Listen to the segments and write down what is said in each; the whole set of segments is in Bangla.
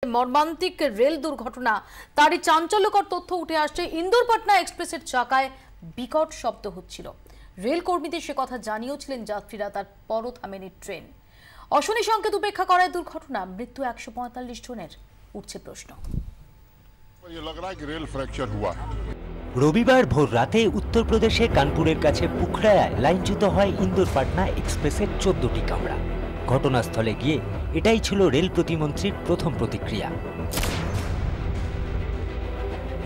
মর্মান্তিক রেল দুর্ঘটনা তারই চাঞ্চল্যকর তথ্য উঠে আসছে। ইন্দোর পাটনা এক্সপ্রেসের চাকায় বিকট শব্দ হচ্ছিল। রেল কর্মীদের সে কথা জানিয়েছিলেন যাত্রীরা, তারপরও থামেনি ট্রেন। অশনি সংকেত উপেক্ষা করায় দুর্ঘটনা, মৃত্যু 145 জনের। উঠছে প্রশ্ন। রবিবার ভোর রাতে উত্তরপ্রদেশে কানপুরের কাছে পুখরায় লাইনচ্যুত হয় ইন্দোর পাটনা এক্সপ্রেসের 14টি কামরা। ঘটনাস্থলে গিয়ে এটাই ছিল রেল প্রতিমন্ত্রীর প্রথম প্রতিক্রিয়া।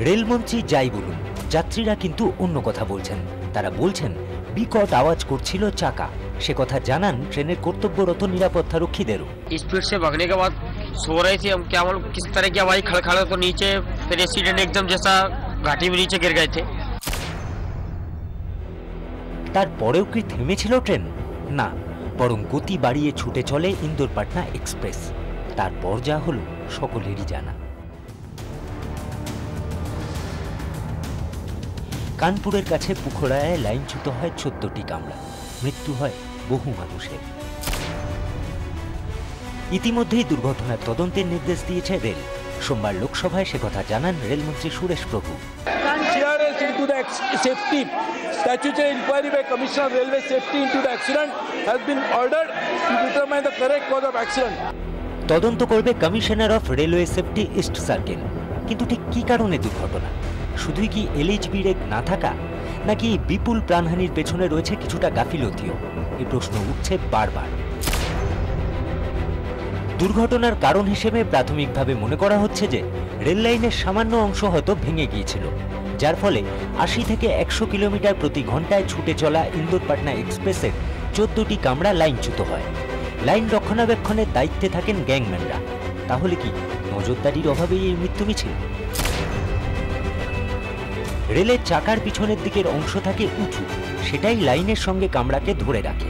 রেলমন্ত্রী যাই বলুন, যাত্রীরা কিন্তু অন্য কথা বলছেন। তারা বলছেন বিকট আওয়াজ করছিল চাকা। সে কথা জানান ট্রেনের কর্তব্যরত নিরাপত্তারক্ষীদেরও। स्पीड से भागने के बाद सो रहे थे हम, क्या मालूम किस तरह की आवाज खड़खड़ा, तो नीचे फिर एक्सीडेंट एकदम जैसा घाटी में नीचे गिर गए थे। তারপরেও কি থেমেছিল ট্রেন? না, বরং গতি বাড়িয়ে ছুটে চলে ইন্দোর পাটনা এক্সপ্রেস। তারপর যা হলো সকলেরই জানা। কানপুরের কাছে পুখরায় লাইনচ্যুত হয় 14টি কামরা। মৃত্যু হয় বহু মানুষের। ইতিমধ্যেই দুর্ঘটনার তদন্তের নির্দেশ দিয়েছে রেল। সোমবার লোকসভায় সে কথা জানান রেলমন্ত্রী সুরেশ প্রভু। Statutory inquiry by Commissioner of Railway Safety into the accident has been ordered to determine the correct cause of accident. তদন্ত করবে commissioner of railway safety east circle. কিন্তু ঠিক কি কারণে দুর্ঘটনা? শুধুই কি এলএইচবি রেক না থাকা, নাকি বিপুল প্রাণহানির পেছনে রয়েছে কিছুটা গাফিলতিও? এই প্রশ্ন উঠছে বারবার। দুর্ঘটনার কারণ হিসেবে প্রাথমিকভাবে মনে করা হচ্ছে যে রেল লাইনের সামান্য অংশ হয়তো ভেঙে গিয়েছিল, যার ফলে 80 থেকে 100 কিলোমিটার প্রতি ঘন্টায় ছুটে চলা ইন্দোর পাটনা এক্সপ্রেসের 14টি কামরা লাইনচ্যুত হয়। লাইন রক্ষণাবেক্ষণের দায়িত্বে থাকেন গ্যাংম্যানরা। তাহলে কি নজরদারির অভাবেই এই মৃত্যু মিছিল? রেলের চাকার পিছনের দিকের অংশ থাকে উঁচু, সেটাই লাইনের সঙ্গে কামরাকে ধরে রাখে।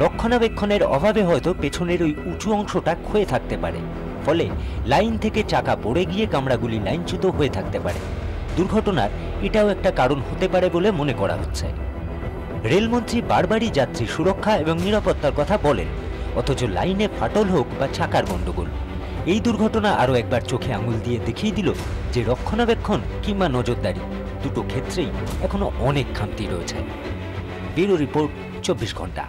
রক্ষণাবেক্ষণের অভাবে হয়তো পেছনের ওই উঁচু অংশটা ক্ষয়ে থাকতে পারে, ফলে লাইন থেকে চাকা পড়ে গিয়ে কামরাগুলি লাইনচ্যুত হয়ে থাকতে পারে। দুর্ঘটনার এটাও একটা কারণ হতে পারে বলে মনে করা হচ্ছে। রেলমন্ত্রী বারবারই যাত্রী সুরক্ষা এবং নিরাপত্তার কথা বলেন, অথচ লাইনে ফাটল হোক বা চাকার গণ্ডগোল, এই দুর্ঘটনা আরও একবার চোখে আঙুল দিয়ে দেখিয়ে দিল যে রক্ষণাবেক্ষণ কিংবা নজরদারি দুটো ক্ষেত্রেই এখনো অনেক খামতি রয়েছে। ব্যুরো রিপোর্ট, 24 ঘন্টা।